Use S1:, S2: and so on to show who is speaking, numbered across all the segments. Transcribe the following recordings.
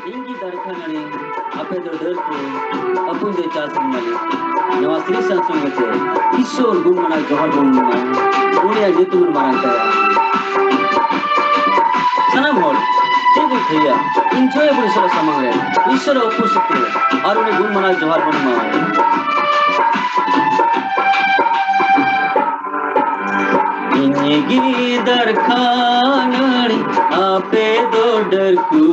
S1: Tinggi darkhanani ape do derku apun de chasan mali nawa sri sansung gete ishor gumana johar gumana unia jetumun maranta sanam hol tebu thaya enjoy buri sara samangre ishor opusitre arune gumana johar gumana Ingi darkhanani ape do derku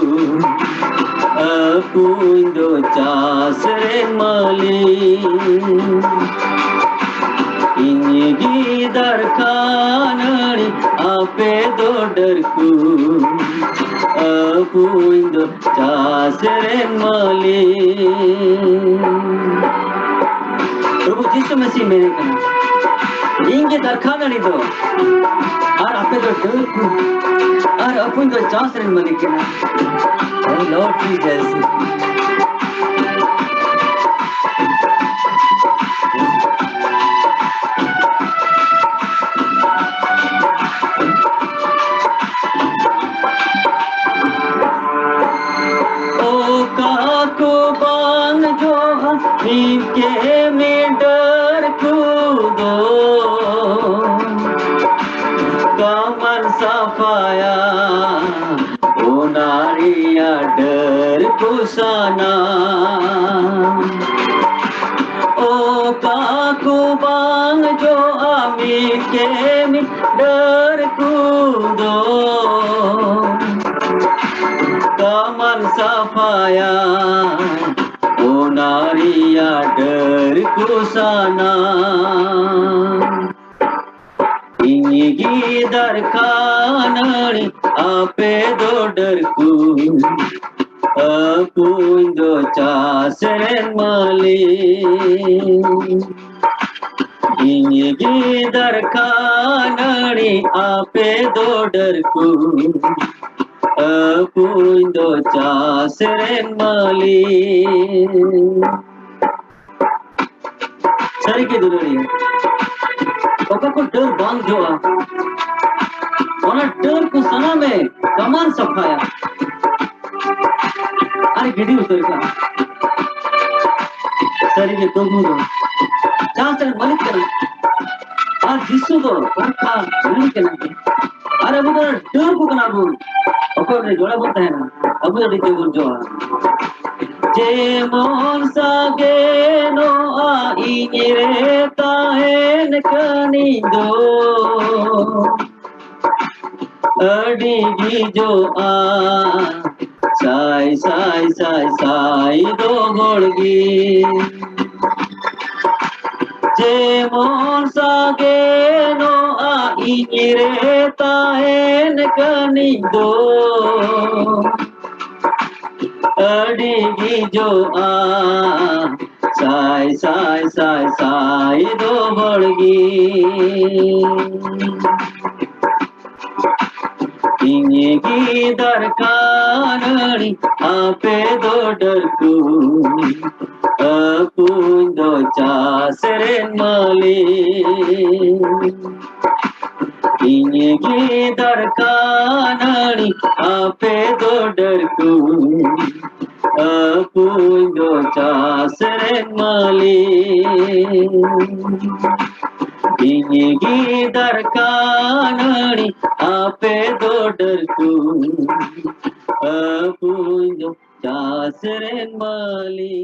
S1: apundo chasre mali Ingi darkhanani ape do derku apundo chasre mali Prabhu Yishu Masih mere kana Inge darkhanani do ar ape do derku ar apundo chasre mali kana Oh Lord Jesus. O kaku bang jo ke mein dar kudo kaman safaya o nariya dar kusana o kaku bang jo ke mein dar kudo kaman safaya o nariya dar kusana Ingi darkhanani ape do derku apundo chasren mali Ingi darkhanani ape do derku apundo chasren mali Sari ke duduri Oka ko डर बांध जो ओना डर को सना में कमान सफाया अरे giddy उतर का सरी के तो मुदो चाचर मलिक कर आज जिसु दो का मलिक कर अरे वो डर को कना बोल ओका ने जोड़ा बोलता है ना अब तो डीते बोल जो जे मोन सागे नो आई रे ताहेन कनी दो अडीगी जो आ साई साई साई साई दो गोड़गी जे मोन सागे नो आई रे ताहेन कनी दो अडीगी जो आ साई साई साई साई दो बड़गी Ingi darkhanani ape do derku apundo chasren mali Ingi darkhanani ape do derku apundo chasren mali Ingi darkhanani ape do derku apundo chasren mali